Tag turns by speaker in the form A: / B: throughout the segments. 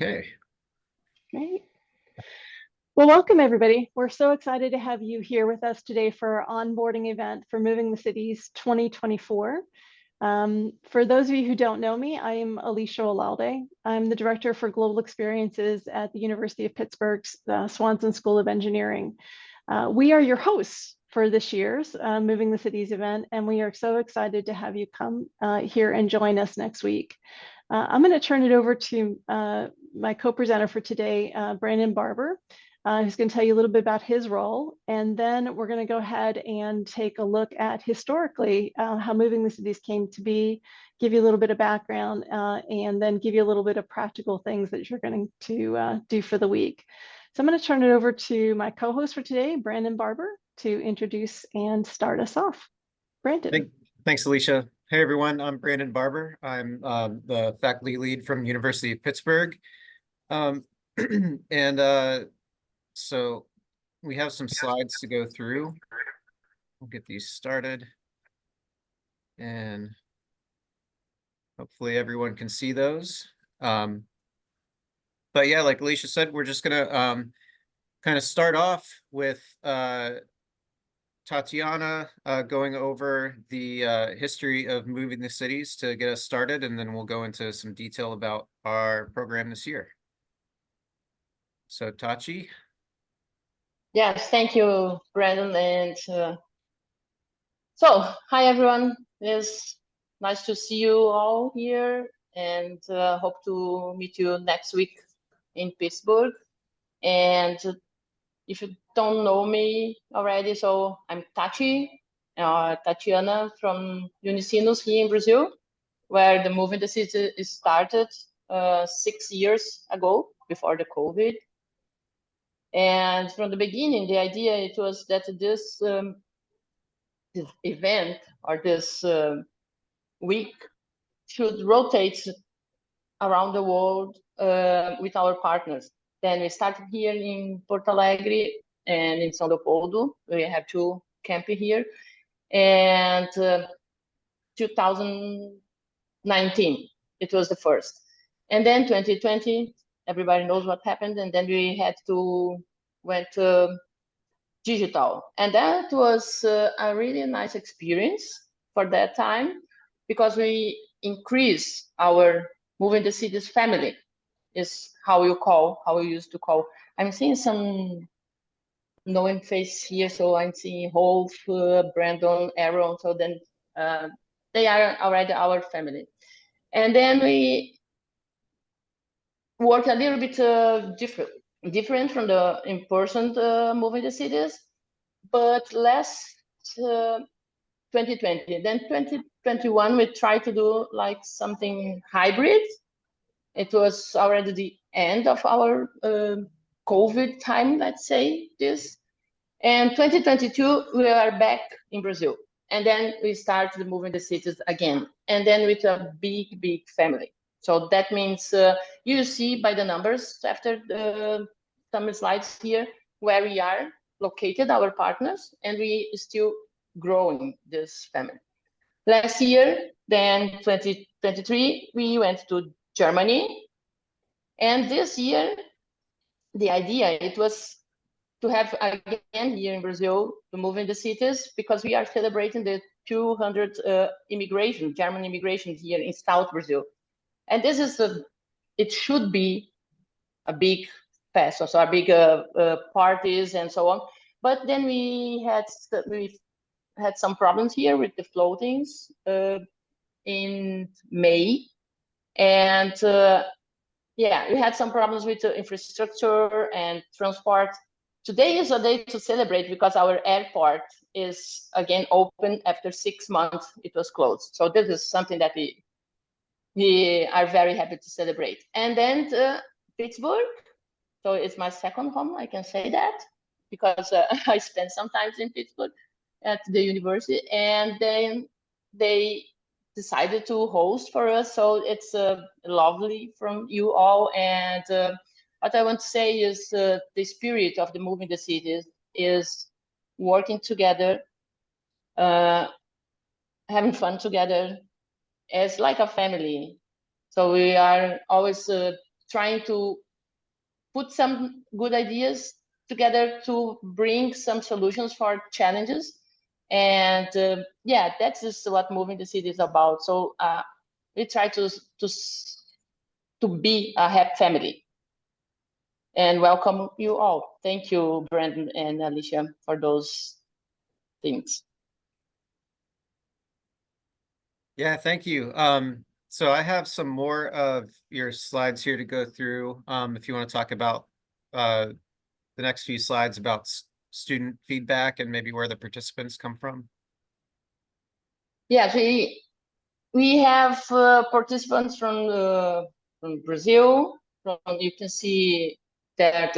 A: Okay.
B: Great. Well, welcome everybody. We're so excited to have you here with us today for our onboarding event for Moving the Cities 2024. For those of you who don't know me, I am Alicia Olalde. I'm the Director for Global Experiences at the University of Pittsburgh's Swanson School of Engineering. We are your hosts for this year's Moving the Cities event, and we are so excited to have you come here and join us next week. I'm going to turn it over to my co-presenter for today, Brandon Barber, who's going to tell you a little bit about his role. And then we're going to go ahead and take a look at historically how Moving the Cities came to be, give you a little bit of background, and then give you a little bit of practical things that you're going to do for the week. So I'm going to turn it over to my co-host for today, Brandon Barber, to introduce and start us off. Brandon.
A: Thanks, Alicia. Hey, everyone. I'm Brandon Barber. I'm the faculty lead from University of Pittsburgh. So we have some slides to go through. We'll get these started. And hopefully everyone can see those. But yeah, like Alicia said, we're just going to kind of start off with Tatiana going over the history of Moving the Cities to get us started, and then we'll go into some detail about our program this year. So Tachi.
C: Yes, thank you, Brandon. And hi everyone. It's nice to see you all here, and hope to meet you next week in Pittsburgh. And if you don't know me already, so I'm Tatiana from Unicinos here in Brazil, where the Moving the City started 6 years ago, before the COVID. And from the beginning, the idea it was that this event or this week should rotate around the world with our partners. Then we started here in Porto Alegre and in São Leopoldo. We have 2 campi here. And 2019, it was the first. And then 2020, everybody knows what happened. And then we had to went digital. And that was a really nice experience for that time, because we increased our Moving the Cities family, is how we used to call. I'm seeing some knowing face here, so I'm seeing Rolf, Brandon, Aaron, so then they are already our family. And then we work a little bit different from the in-person Moving the Cities, but last 2020, then 2021 we tried to do like something hybrid. It was already the end of our COVID time, let's say this. And 2022 we are back in Brazil, and then we started Moving the Cities again, and then with a big family. So that means you see by the numbers after some slides here where we are located, our partners, and we still growing this family. Last year, then 2023, we went to Germany. And this year, the idea, it was to have again here in Brazil, to Moving the Cities, because we are celebrating the 200 German immigration here in South Brazil. And this is it should be a big fest, so a big parties and so on. But then we had some problems here with the floatings in May. And yeah, we had some problems with the infrastructure and transport. Today is a day to celebrate because our airport is again open after 6 months it was closed. So this is something that we are very happy to celebrate. And then Pittsburgh, so it's my second home, I can say that, because I spent some time in Pittsburgh at the university, and then they decided to host for us. So it's lovely from you all. And what I want to say is the spirit of the Moving the Cities is working together, having fun together as like a family. So we are always trying to put some good ideas together to bring some solutions for challenges. And yeah, that's just what Moving the City is about. So we try to be a happy family. And welcome you all. Thank you, Brandon and Alicia, for those things.
A: Yeah, thank you. So I have some more of your slides here to go through. If you want to talk about the next few slides about student feedback and maybe where the participants come from.
C: Yeah, we have participants from Brazil. You can see that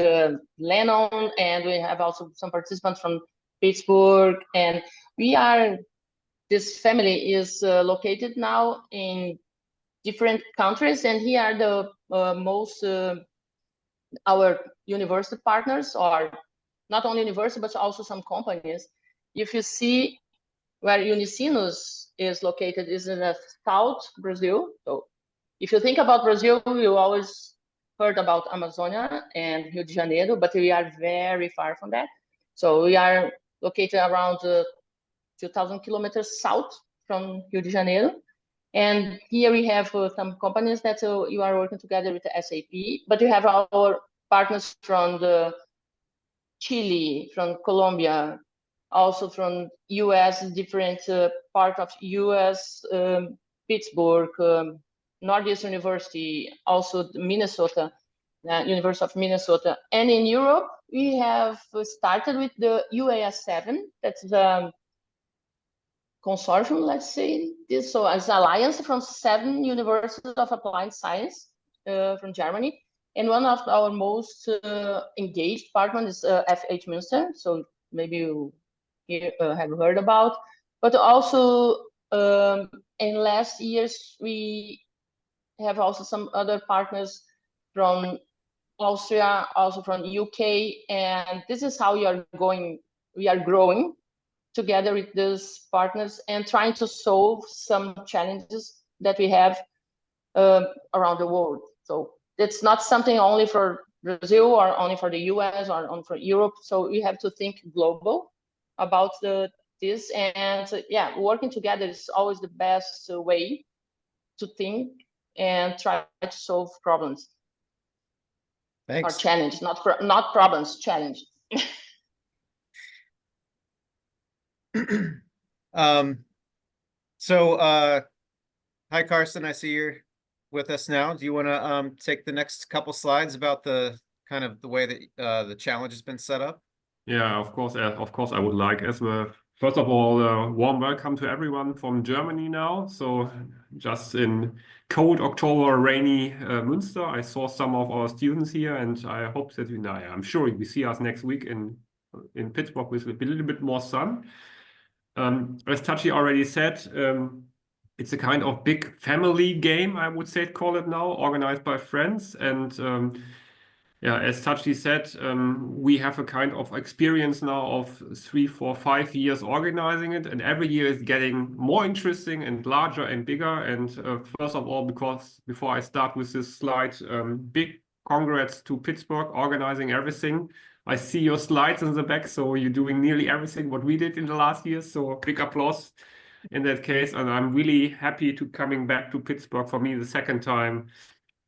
C: Lennon, and we have also some participants from Pittsburgh. And this family is located now in different countries, and here are the most our university partners, or not only university but also some companies. If you see where Unicinos is located, is in the South Brazil. So if you think about Brazil, you always heard about Amazonia and Rio de Janeiro, but we are very far from that. So we are located around 2,000 kilometers south from Rio de Janeiro. And here we have some companies that you are working together with the SAP, but you have our partners from Chile, from Colombia, also from US, different part of US, Pittsburgh, Northeastern University, also Minnesota, University of Minnesota. And in Europe, we have started with the UAS7, that's the consortium, let's say this. So it's an alliance from 7 universities of applied science from Germany. And one of our most engaged partners is FH Münster. So maybe you have heard about, but also in last years, we have also some other partners from Austria, also from UK. And this is how we are growing together with these partners and trying to solve some challenges that we have around the world. So it's not something only for Brazil or only for the US or only for Europe. So we have to think global about this. And yeah, working together is always the best way to think and try to solve problems.
A: Thanks.
C: Or challenge, not problems, challenge.
A: Hi Carson, I see you're with us now. Do you want to take the next couple slides about the kind of the way that the challenge has been set up?
D: Yeah, of course I would like as well. First of all, warm welcome to everyone from Germany now. So just in cold October, rainy Münster, I saw some of our students here, and I hope that I'm sure you will see us next week in Pittsburgh with a little bit more sun. As Tachi already said, it's a kind of big family game, I would say, call it now, organized by friends. And yeah, as Tachi said, we have a kind of experience now of 3, 4, 5 years organizing it. And every year is getting more interesting and larger and bigger. And first of all, because before I start with this slide, big congrats to Pittsburgh organizing everything. I see your slides in the back, so you're doing nearly everything what we did in the last year. So big applause in that case. And I'm really happy to coming back to Pittsburgh, for me the second time,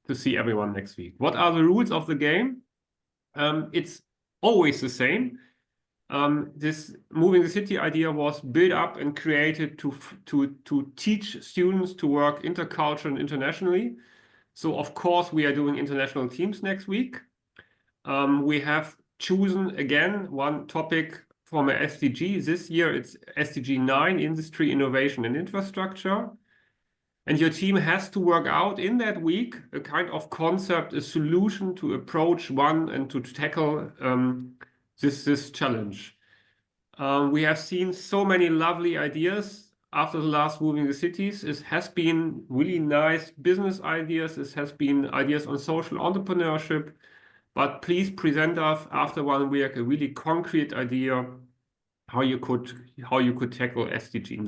D: to see everyone next week. What are the rules of the game? It's always the same. This Moving the City idea was built up and created to teach students to work interculturally and internationally. So of course we are doing international teams next week. We have chosen again one topic from a SDG. This year it's SDG 9, Industry, Innovation and Infrastructure. And your team has to work out in that week a kind of concept, a solution to approach one and to tackle this challenge. We have seen so many lovely ideas after the last Moving the Cities. It has been really nice business ideas. It has been ideas on social entrepreneurship. But please present us after 1 week a really concrete idea how you could tackle SDG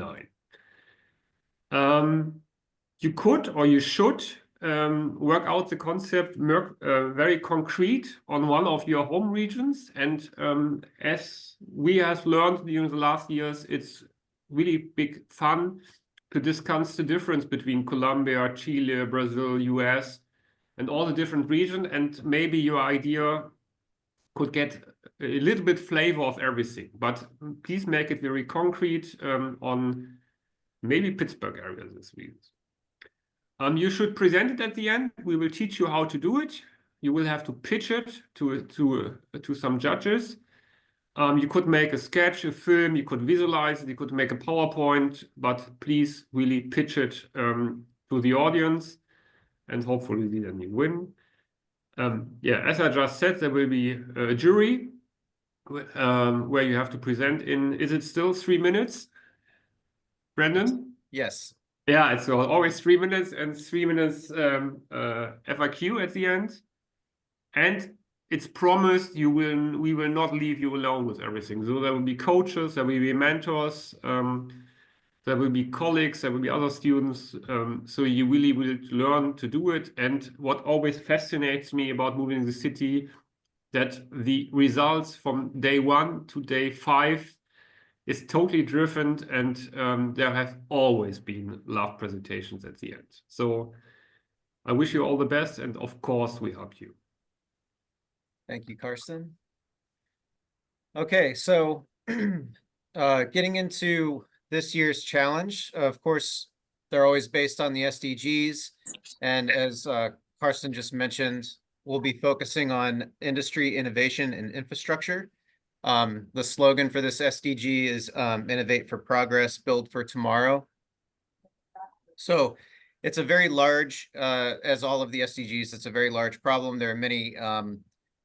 D: 9. You could or you should work out the concept very concrete on one of your home regions. And as we have learned during the last years, it's really big fun to discuss the difference between Colombia, Chile, Brazil, US, and all the different regions. And maybe your idea could get a little bit flavor of everything, but please make it very concrete on maybe Pittsburgh area this week. You should present it at the end. We will teach you how to do it. You will have to pitch it to some judges. You could make a sketch, a film, you could visualize it, you could make a PowerPoint, but please really pitch it to the audience, and hopefully then you win. Yeah, as I just said, there will be a jury where you have to present in, is it still 3 minutes, Brandon?
A: Yes.
D: Yeah, it's always 3 minutes and 3 minutes FAQ at the end. And it's promised we will not leave you alone with everything. So there will be coaches, there will be mentors, there will be colleagues, there will be other students. So you really will learn to do it. And what always fascinates me about moving the city, that the results from day 1 to day 5 is totally driven, and there have always been love presentations at the end. So I wish you all the best, and of course we help you.
A: Thank you, Karsten. Okay, so getting into this year's challenge, of course, they're always based on the SDGs. And as Karsten just mentioned, we'll be focusing on industry, innovation, and infrastructure. The slogan for this SDG is Innovate for Progress, Build for Tomorrow. So it's a very large, as all of the SDGs, it's a very large problem. There are many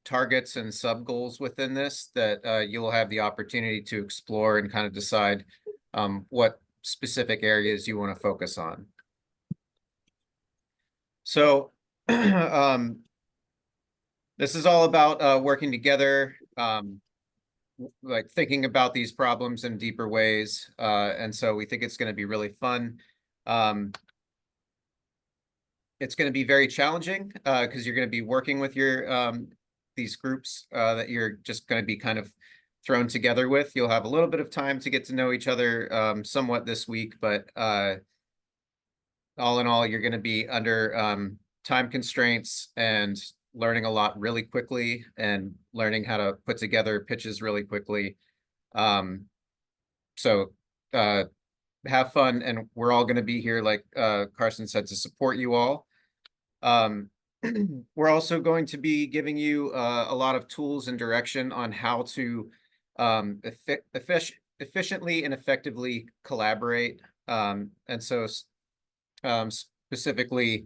A: targets and sub-goals within this that you'll have the opportunity to explore and kind of decide what specific areas you want to focus on. So this is all about working together, like thinking about these problems in deeper ways. And so we think it's going to be really fun. It's going to be very challenging because you're going to be working with your these groups that you're just going to be kind of thrown together with. You'll have a little bit of time to get to know each other somewhat this week, but all in all, you're going to be under time constraints and learning a lot really quickly and learning how to put together pitches really quickly. So have fun, and we're all going to be here, like Karsten said, to support you all. We're also going to be giving you a lot of tools and direction on how to efficiently and effectively collaborate. And so specifically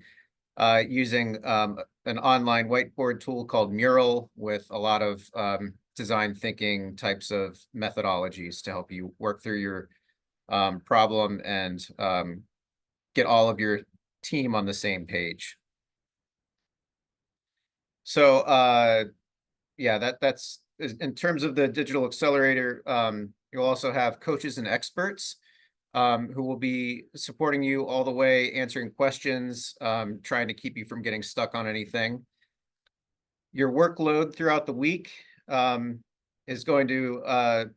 A: using an online whiteboard tool called Mural with a lot of design thinking types of methodologies to help you work through your problem and get all of your team on the same page. So yeah, that's in terms of the digital accelerator. You'll also have coaches and experts who will be supporting you all the way, answering questions, trying to keep you from getting stuck on anything. Your workload throughout the week is going to,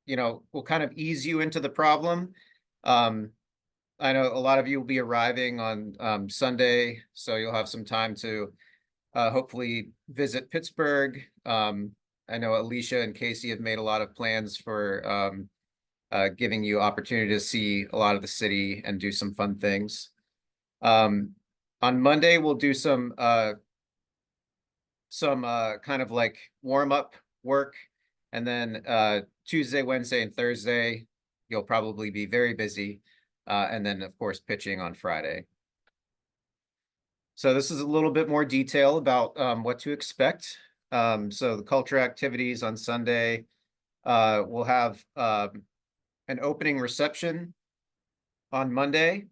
A: will kind of ease you into the problem. I know a lot of you will be arriving on Sunday, so you'll have some time to hopefully visit Pittsburgh. I know Alicia and Casey have made a lot of plans for giving you opportunity to see a lot of the city and do some fun things. On Monday, we'll do some kind of like warm-up work. And then Tuesday, Wednesday, and Thursday, you'll probably be very busy. And then, of course, pitching on Friday. So this is a little bit more detail about what to expect. So the culture activities on Sunday, we'll have an opening reception on Monday,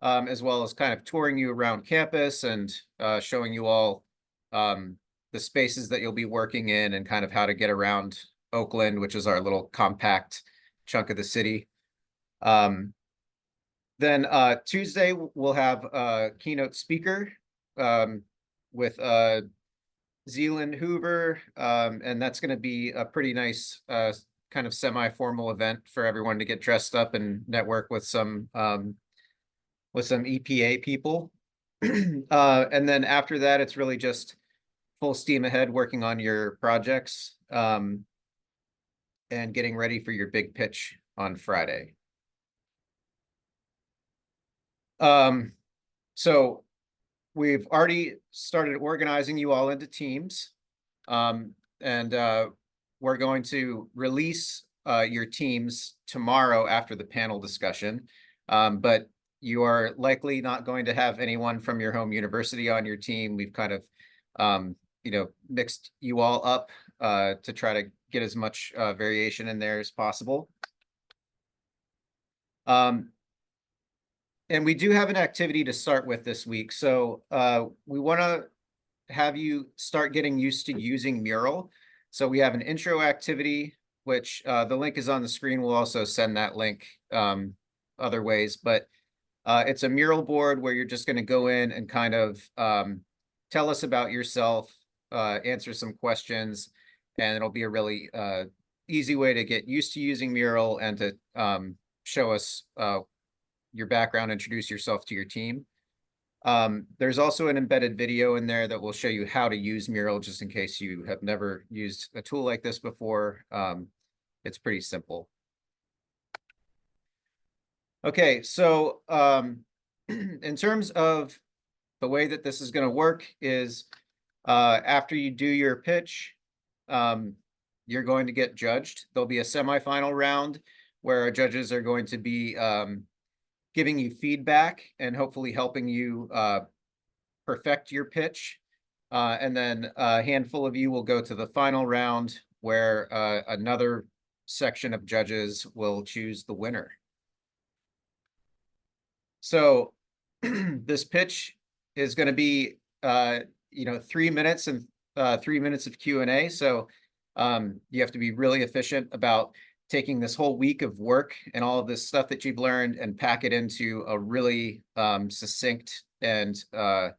A: as well as kind of touring you around campus and showing you all the spaces that you'll be working in and kind of how to get around Oakland, which is our little compact chunk of the city. Then Tuesday, we'll have a keynote speaker with Zealand Hoover, and that's going to be a pretty nice kind of semi-formal event for everyone to get dressed up and network with some EPA people. And then after that, it's really just full steam ahead working on your projects and getting ready for your big pitch on Friday. So we've already started organizing you all into teams, and we're going to release your teams tomorrow after the panel discussion, but you are likely not going to have anyone from your home university on your team. We've kind of, mixed you all up to try to get as much variation in there as possible. And we do have an activity to start with this week. So we want to have you start getting used to using Mural. So we have an intro activity, which the link is on the screen. We'll also send that link other ways, but it's a mural board where you're just going to go in and kind of tell us about yourself, answer some questions, and it'll be a really easy way to get used to using Mural and to show us your background, introduce yourself to your team. There's also an embedded video in there that will show you how to use Mural, just in case you have never used a tool like this before. It's pretty simple. Okay, so in terms of the way that this is going to work is after you do your pitch, you're going to get judged. There'll be a semifinal round where our judges are going to be giving you feedback and hopefully helping you perfect your pitch. And then a handful of you will go to the final round where another section of judges will choose the winner. So this pitch is going to be, 3 minutes and 3 minutes of Q&A. So you have to be really efficient about taking this whole week of work and all of this stuff that you've learned and pack it into a really succinct and an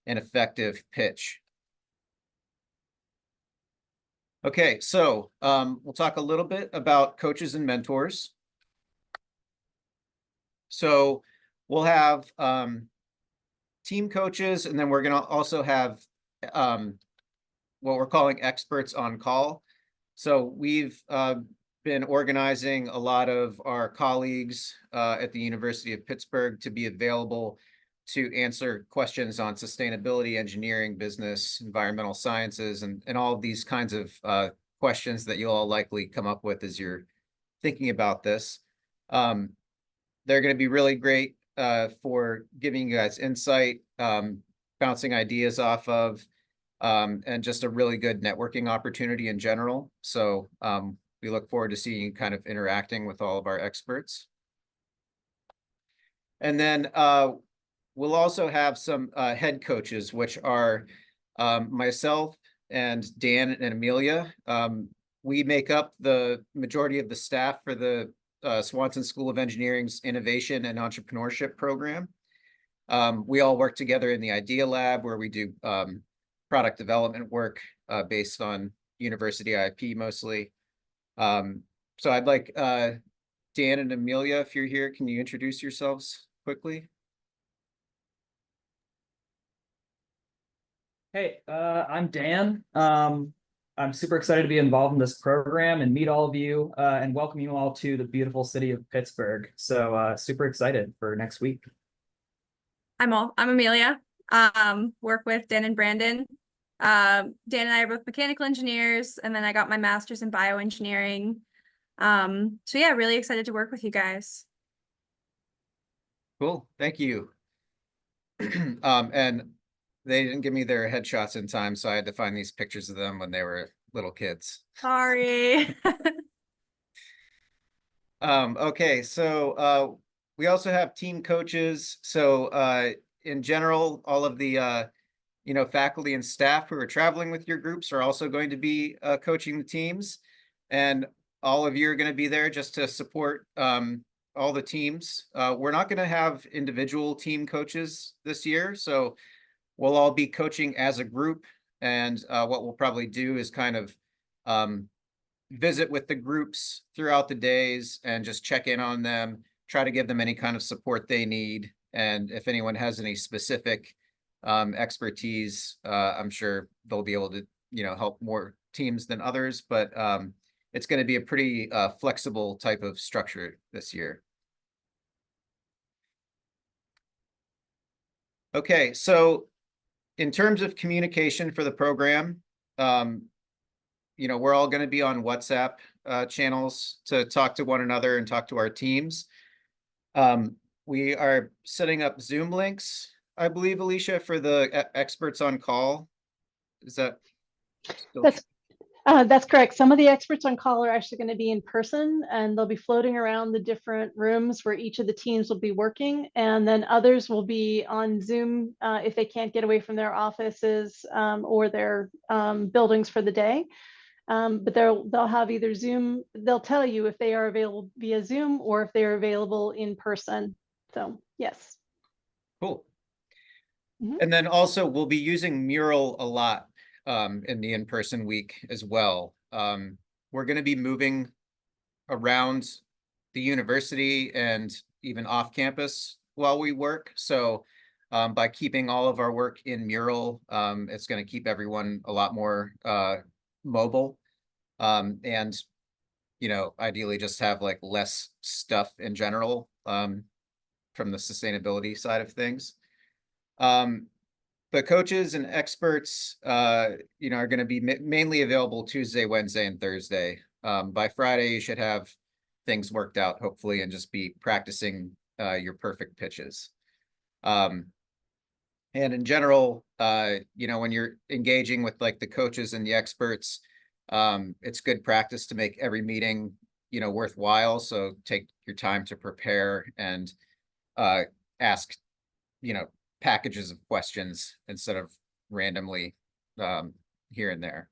A: effective pitch. Okay, so we'll talk a little bit about coaches and mentors. So we'll have team coaches, and then we're going to also have what we're calling experts on call. So we've been organizing a lot of our colleagues at the University of Pittsburgh to be available to answer questions on sustainability, engineering, business, environmental sciences, and all of these kinds of questions that you'll all likely come up with as you're thinking about this. They're going to be really great for giving you guys insight, bouncing ideas off of, and just a really good networking opportunity in general. So we look forward to seeing you kind of interacting with all of our experts. And then we'll also have some head coaches, which are myself and Dan and Amelia. We make up the majority of the staff for the Swanson School of Engineering's Innovation and Entrepreneurship program. We all work together in the Idea Lab, where we do product development work based on university IP mostly. So I'd like Dan and Amelia, if you're here, can you introduce yourselves quickly?
E: Hey, I'm Dan. I'm super excited to be involved in this program and meet all of you and welcome you all to the beautiful city of Pittsburgh. So super excited for next week.
F: I'm Amelia. Work with Dan and Brandon. Dan and I are both mechanical engineers, and then I got my master's in bioengineering. So yeah, really excited to work with you guys.
A: Cool, thank you. And they didn't give me their headshots in time, so I had to find these pictures of them when they were little kids.
F: Sorry.
A: Okay, so we also have team coaches. So in general, all of the faculty and staff who are traveling with your groups are also going to be coaching the teams, and all of you are going to be there just to support all the teams. We're not going to have individual team coaches this year, so we'll all be coaching as a group. And what we'll probably do is kind of visit with the groups throughout the days and just check in on them, try to give them any kind of support they need. And if anyone has any specific expertise, I'm sure they'll be able to, help more teams than others, but it's going to be a pretty flexible type of structure this year. Okay, so in terms of communication for the program, we're all going to be on WhatsApp channels to talk to one another and talk to our teams. We are setting up Zoom links, I believe, Alicia, for the experts on call. Is that still true?
B: That's correct. Some of the experts on call are actually going to be in person, and they'll be floating around the different rooms where each of the teams will be working. And then others will be on Zoom if they can't get away from their offices or their buildings for the day. But they'll have either Zoom, they'll tell you if they are available via Zoom or if they're available in person. So yes.
A: Cool.
B: Mhm.
A: And then also we'll be using Mural a lot in the in-person week as well. We're going to be moving around the university and even off campus while we work. So by keeping all of our work in Mural, it's going to keep everyone a lot more mobile. And ideally just have like less stuff in general from the sustainability side of things. The coaches and experts, are going to be mainly available Tuesday, Wednesday, and Thursday. By Friday, you should have things worked out, hopefully, and just be practicing your perfect pitches. And in general, when you're engaging with like the coaches and the experts, it's good practice to make every meeting, worthwhile. So take your time to prepare and ask, packages of questions instead of randomly here and there.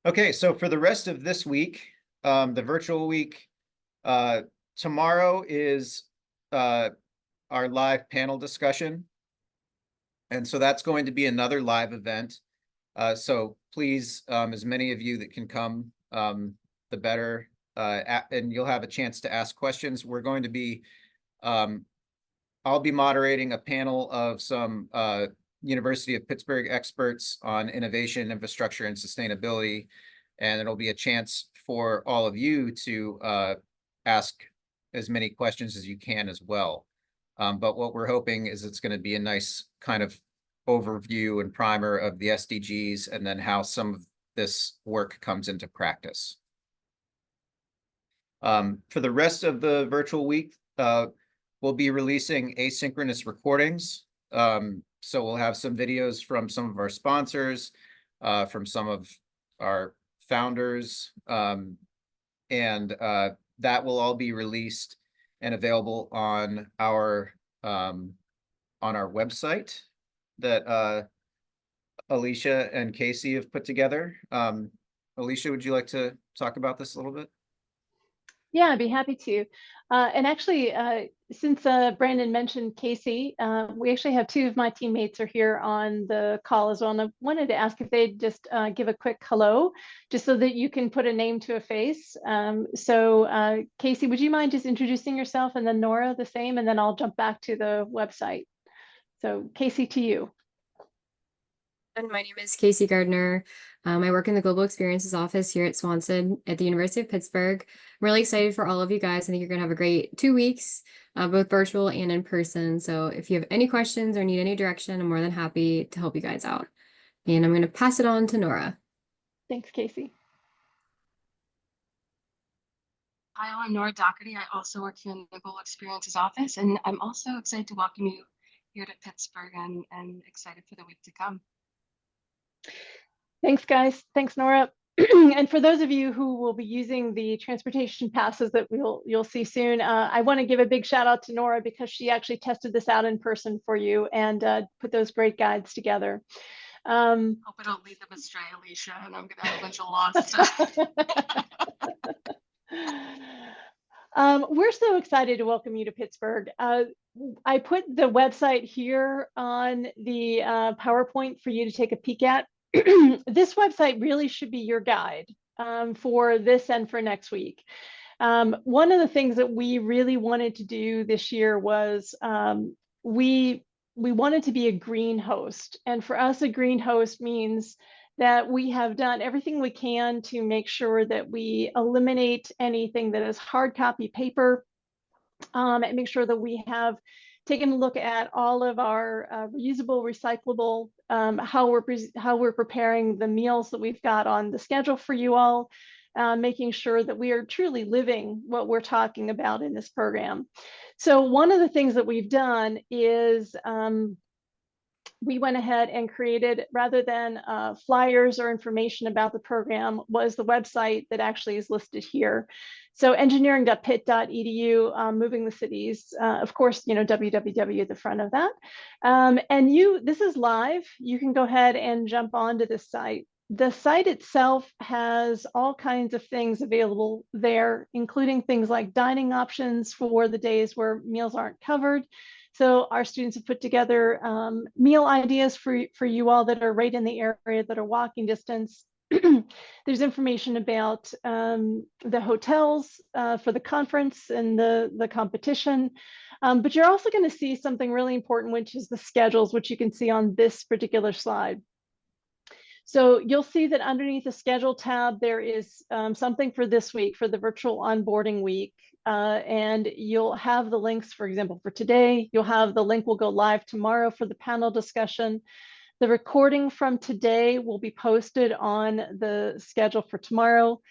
A: Okay, so for the rest of this week, the virtual week, tomorrow is our live panel discussion. And so that's going to be another live event. So please, as many of you that can come, the better, and you'll have a chance to ask questions. We're going to be I'll be moderating a panel of some University of Pittsburgh experts on innovation, infrastructure, and sustainability. And it'll be a chance for all of you to ask as many questions as you can as well. But what we're hoping is it's going to be a nice kind of overview and primer of the SDGs and then how some of this work comes into practice. For the rest of the virtual week, we'll be releasing asynchronous recordings. So we'll have some videos from some of our sponsors, from some of our founders, and that will all be released and available on our website that Alicia and Casey have put together. Alicia, would you like to talk about this a little bit?
B: Yeah, I'd be happy to. And actually, since Brandon mentioned Casey, we actually have two of my teammates are here on the call as well. And I wanted to ask if they'd just give a quick hello, just so that you can put a name to a face. So Casey, would you mind just introducing yourself, and then Nora the same, and then I'll jump back to the website. So Casey, to you.
G: And my name is Casey Gardner. I work in the Global Experiences Office here at Swanson at the University of Pittsburgh. I'm really excited for all of you guys. I think you're going to have a great 2 weeks, both virtual and in person. So if you have any questions or need any direction, I'm more than happy to help you guys out. And I'm going to pass it on to Nora.
B: Thanks, Casey.
H: Hi, I'm Nora Doherty. I also work here in the Global Experiences Office, and I'm also excited to welcome you here to Pittsburgh and excited for the week to come.
B: Thanks, guys. Thanks, Nora. And for those of you who will be using the transportation passes that you'll see soon, I want to give a big shout out to Nora because she actually tested this out in person for you and put those great guides together.
H: Hope I don't lead them astray, Alicia, and I'm gonna have a bunch of lost stuff.
B: We're so excited to welcome you to Pittsburgh. I put the website here on the PowerPoint for you to take a peek at. This website really should be your guide for this and for next week. One of the things that we really wanted to do this year was we wanted to be a green host. And for us, a green host means that we have done everything we can to make sure that we eliminate anything that is hard copy paper, and make sure that we have taken a look at all of our reusable, recyclable, how we're preparing the meals that we've got on the schedule for you all, making sure that we are truly living what we're talking about in this program. So one of the things that we've done is we went ahead and created, rather than flyers or information about the program, was the website that actually is listed here. So engineering.pitt.edu, moving the cities, of course, you know, www at the front of that. And this is live. You can go ahead and jump onto this site. The site itself has all kinds of things available there, including things like dining options for the days where meals aren't covered. So our students have put together meal ideas for you all that are right in the area, that are walking distance. There's information about the hotels for the conference and the competition. But you're also going to see something really important, which is the schedules, which you can see on this particular slide. So you'll see that underneath the schedule tab, there is something for this week, for the virtual onboarding week. And you'll have the links, for example, for today. You'll have the link will go live tomorrow for the panel discussion. The recording from today will be posted on the schedule for tomorrow.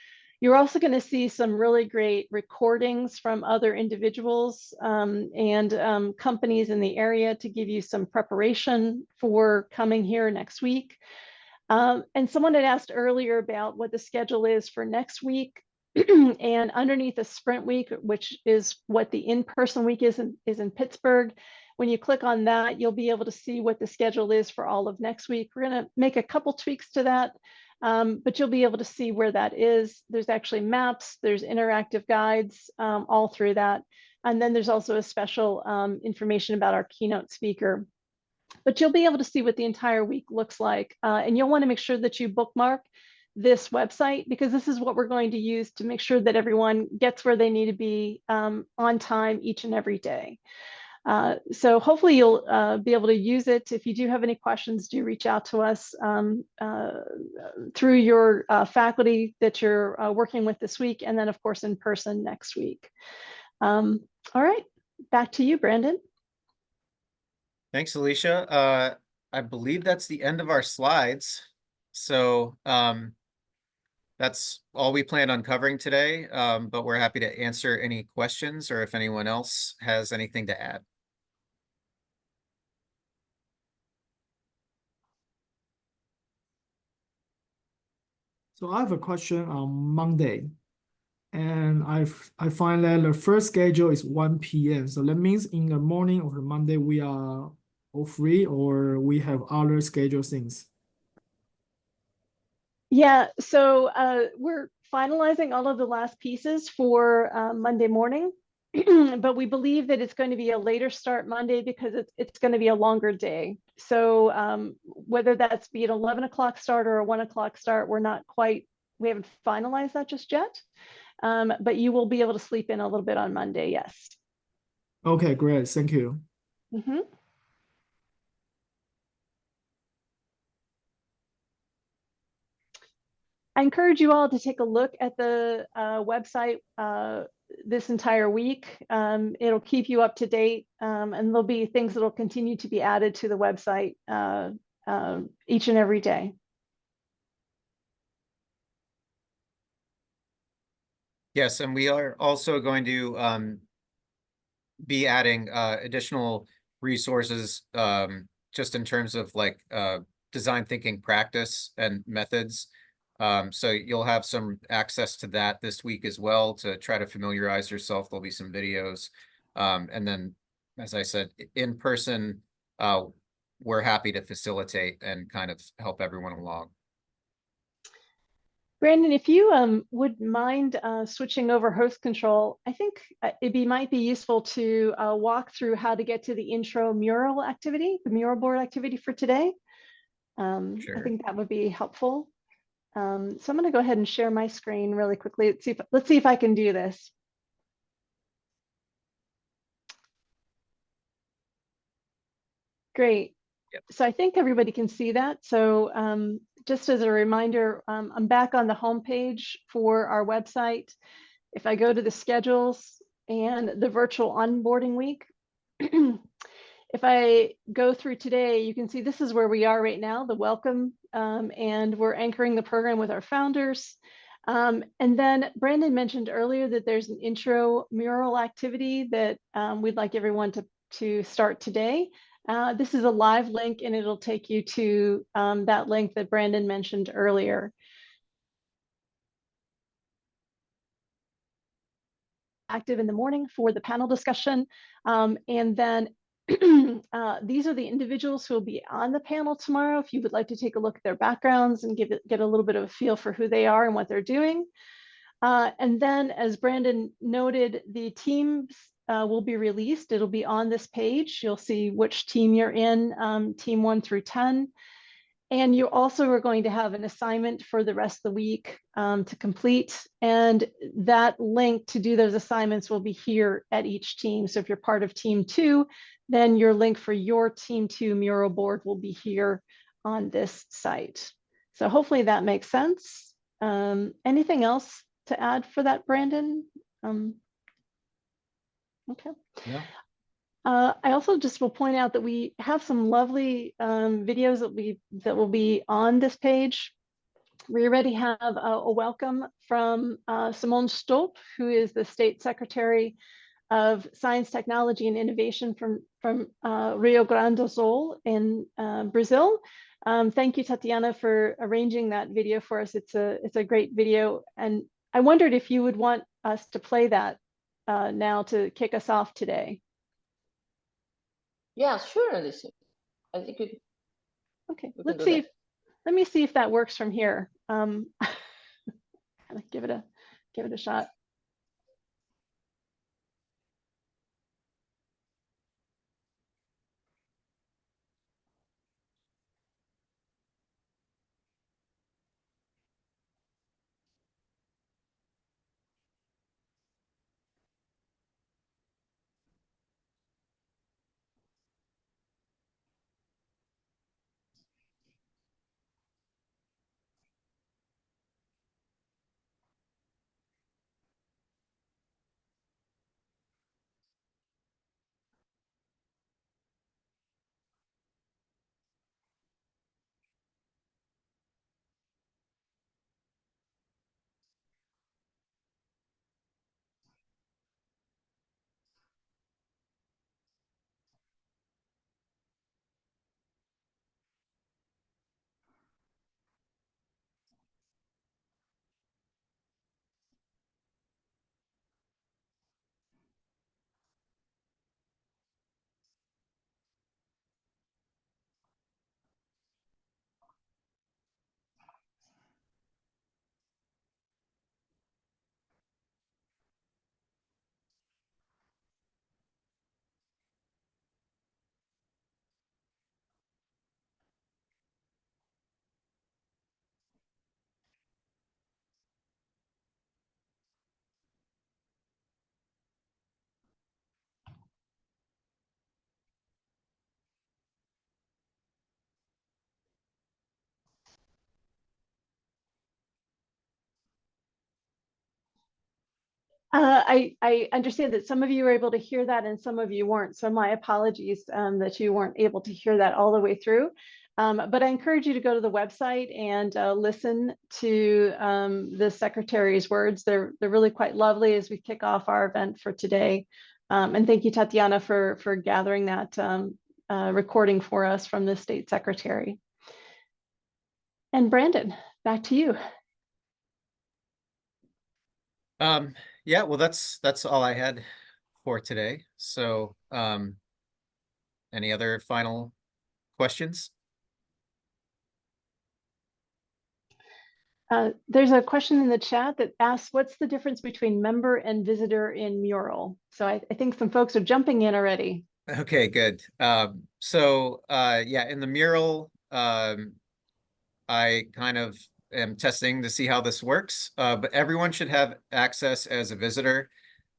B: You're also going to see some really great recordings from other individuals and companies in the area to give you some preparation for coming here next week. And someone had asked earlier about what the schedule is for next week. And underneath the sprint week, which is what the in-person week is in Pittsburgh, when you click on that, you'll be able to see what the schedule is for all of next week. We're going to make a couple tweaks to that, but you'll be able to see where that is. There's actually maps, there's interactive guides all through that. And then there's also a special information about our keynote speaker. But you'll be able to see what the entire week looks like. And you'll want to make sure that you bookmark this website, because this is what we're going to use to make sure that everyone gets where they need to be on time each and every day. So hopefully you'll be able to use it. If you do have any questions, do reach out to us through your faculty that you're working with this week, and then of course in person next week. All right, back to you, Brandon.
A: Thanks, Alicia. I believe that's the end of our slides. So that's all we planned on covering today, but we're happy to answer any questions or if anyone else has anything to add.
I: So I have a question on Monday, and I find that the first schedule is 1 p.m. So that means in the morning of the Monday we are all free, or we have other schedule things?
B: Yeah, so we're finalizing all of the last pieces for Monday morning, but we believe that it's going to be a later start Monday because it's going to be a longer day. So whether that's be an 11 o'clock start or a 1 o'clock start, we haven't finalized that just yet. But you will be able to sleep in a little bit on Monday, yes.
I: Okay, great, thank you.
B: Mm-hmm. I encourage you all to take a look at the website this entire week. It'll keep you up to date, and there'll be things that will continue to be added to the website each and every day.
A: Yes, and we are also going to be adding additional resources just in terms of like design thinking practice and methods. So you'll have some access to that this week as well to try to familiarize yourself. There'll be some videos. And then, as I said, in person, we're happy to facilitate and kind of help everyone along.
B: Brandon, if you would mind switching over host control, I think might be useful to walk through how to get to the intro mural activity, the mural board activity for today. I
A: Sure.
B: think that would be helpful. So I'm going to go ahead and share my screen really quickly. Let's see if I can do this. Great.
A: Yep.
B: So I think everybody can see that. So just as a reminder, I'm back on the homepage for our website. If I go to the schedules and the virtual onboarding week, if I go through today, you can see this is where we are right now, the welcome, and we're anchoring the program with our founders. And then Brandon mentioned earlier that there's an intro mural activity that we'd like everyone to start today. This is a live link and it'll take you to that link that Brandon mentioned earlier. Active in the morning for the panel discussion. And then these are the individuals who will be on the panel tomorrow. If you would like to take a look at their backgrounds and get a little bit of a feel for who they are and what they're doing. And then, as Brandon noted, the teams will be released. It'll be on this page. You'll see which team you're in, team 1 through 10. And you also are going to have an assignment for the rest of the week to complete. And that link to do those assignments will be here at each team. So if you're part of team 2, then your link for your team 2 mural board will be here on this site. So hopefully that makes sense. Anything else to add for that, Brandon? Okay.
A: No.
B: I also just will point out that we have some lovely videos that will be on this page. We already have a welcome from Simone Stolp, who is the State Secretary of Science, Technology, and Innovation from Rio Grande do Sul in Brazil. Thank you, Tatiana, for arranging that video for us. It's a great video, and I wondered if you would want us to play that now to kick us off today.
C: Yeah, sure, Alicia. I think we
B: Okay,
C: can
B: let's
C: do
B: see.
C: that.
B: Let me see if that works from here. Kind of give it a shot. I understand that some of you were able to hear that and some of you weren't. So my apologies that you weren't able to hear that all the way through. But I encourage you to go to the website and listen to the secretary's words. They're really quite lovely as we kick off our event for today. And thank you, Tatiana, for gathering that recording for us from the state secretary. And Brandon, back to you.
A: Yeah, well, that's all I had for today. So, any other final questions?
B: There's a question in the chat that asks, what's the difference between member and visitor in Mural? So I think some folks are jumping in already.
A: Okay, good. Yeah, in the mural, I kind of am testing to see how this works, but everyone should have access as a visitor.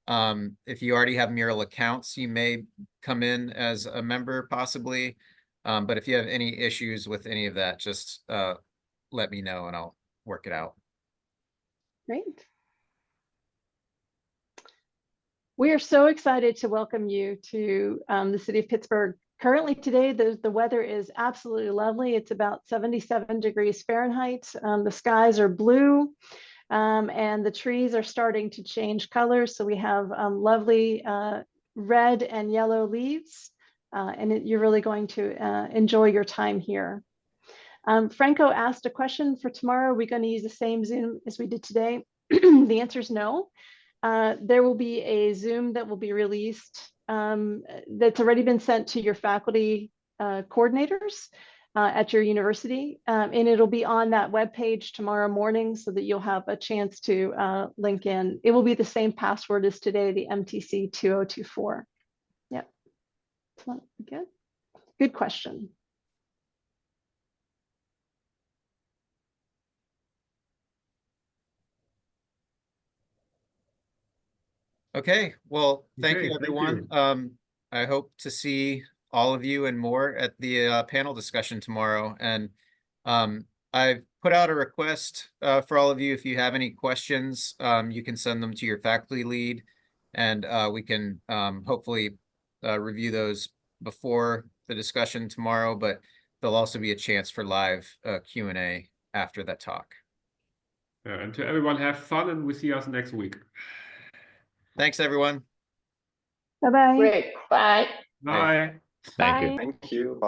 A: If you already have mural accounts, you may come in as a member possibly. But if you have any issues with any of that, just let me know and I'll work it out.
B: Great. We are so excited to welcome you to the city of Pittsburgh. Currently today, the weather is absolutely lovely. It's about 77 degrees Fahrenheit. The skies are blue and the trees are starting to change colors. So we have lovely red and yellow leaves and you're really going to enjoy your time here. Franco asked a question for tomorrow. Are we going to use the same Zoom as we did today? The answer is no. There will be a Zoom that will be released that's already been sent to your faculty coordinators at your university. And it'll be on that webpage tomorrow morning so that you'll have a chance to link in. It will be the same password as today, the MTC 2024. Yep. Good. Good question.
A: Okay, well, thank
D: Okay,
A: you,
D: thank
A: everyone.
D: you.
A: I hope to see all of you and more at the panel discussion tomorrow. And I've put out a request for all of you. If you have any questions, you can send them to your faculty lead, and we can hopefully review those before the discussion tomorrow. But there'll also be a chance for live Q&A after that talk.
D: And to everyone, have fun, and we see us next week.
A: Thanks, everyone.
B: Bye-bye.
C: Great. Bye.
D: Bye.
J: Thank you.
B: Bye.
K: Thank you. Bye.